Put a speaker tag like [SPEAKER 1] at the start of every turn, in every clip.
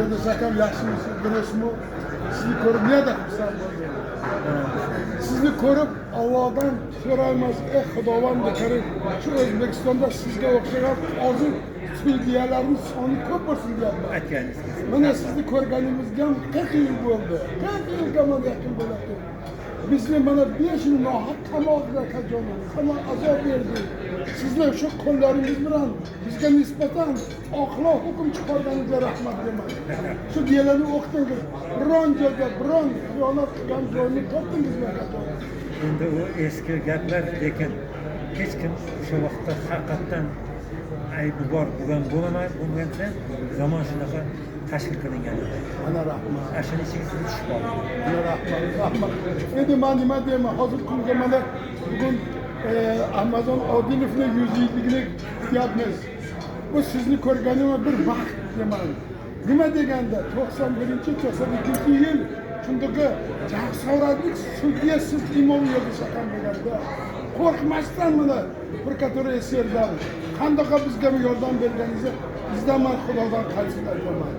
[SPEAKER 1] Dedi sakın yaxshimisiz, durustmi? Sizni ko'rib niyada xursand bo'ldim. Sizni ko'rib Allohdan so'raymiz, ey Xudovand karim, shu O'zbekistonda sizga o'xshagan hozir sudyalarning soni ko'p bo'lsin deyapman. Mana sizni ko'rganimizga 40 yil bo'ldi. 40 yilga mana yaqin bo'ladi. Bizni mana 5 yil nohaq qamoqda qolganmiz. Qamoq azob berdi. Sizlar shu qo'llaringiz bilan bizga nisbatan oqloq hukm chiqarganingizga rahmat deyman. Shu diyalarni o'qitdingiz. Biron joyda biron xiyonat qilgan joyni topdingizmi?
[SPEAKER 2] Endi u eski gaplar, lekin hech kim o'sha vaqtda haqiqatdan aybi bor bo'lmasa zamon shunaqa tashkil qilingan edi.
[SPEAKER 1] Ana rahmat.
[SPEAKER 2] Ashuni ichiga tushib qoldi.
[SPEAKER 1] Ana rahmat. Endi men nima deyman? Hozir kunga mana bugun Amazon Odilovni 100 yilligini kutayapmiz. Bu sizni ko'rganimga bir baxt deyman. Nima deganda 91-92 yil shundaqa Jaxsavratlik sudya siz imom yozishgan deganda qo'rqmasdan mana bir qator eserlar qandaqa bizga yordam berganingizni bizdan men Xudodan qaytsin aytaman.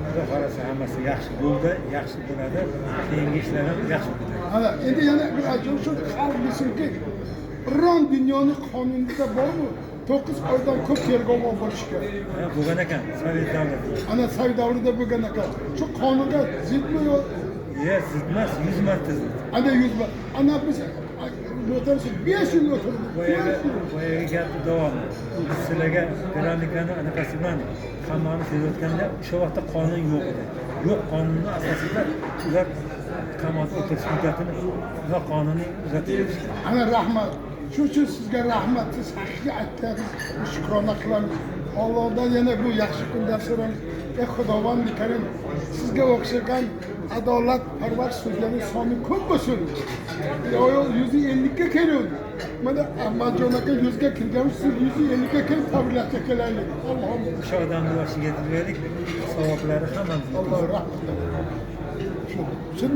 [SPEAKER 2] Xudo xolasa hammasi yaxshi bo'ldi, yaxshi bo'ladi, keyingi ishlar ham yaxshi bo'ladi.
[SPEAKER 1] Ana endi yana bir ajoyib shu xalq bilsinki, biron dunyoning qonunida bormi? 9 oydan ko'p tergov bo'lishgan.
[SPEAKER 2] Bo'lgan ekan, Sovet davrida.
[SPEAKER 1] Ana Sovet davrida bo'lgan ekan. Shu qonunga zidmi yo'q?
[SPEAKER 2] Yo'q, zid emas, 100 marta zid.
[SPEAKER 1] Ana 100 marta. Ana biz o'tirsak 5 yil o'tirdik.
[SPEAKER 2] Boyagi gapni davomi. Sizlarga Piranikani anaqasi bilan qamoqni sezayotganda o'sha vaqtda qonun yo'q edi. Yo'q qonunni asosida ular qamoqda o'tirish muddatini va qonuniy uzatib berishdi.
[SPEAKER 1] Ana rahmat. Shu uchun sizga rahmat, siz haqiqiy aytganingiz shukrona qilamiz. Allohdan yana bu yaxshi kundan so'raymiz. Ey Xudovand karim, sizga o'xshagan adolatparvar so'zlarning soni ko'p bo'lsin. Yo'q 150 ga keladi. Mana Ahmadjon aka 100 ga kirganmiz, siz 150 ga kelib tabriklasha kelaylik. Allohim
[SPEAKER 2] O'sha odamni boshiga yetib berdik, savoblari hammamizga.
[SPEAKER 1] Alloh rahmat. Shu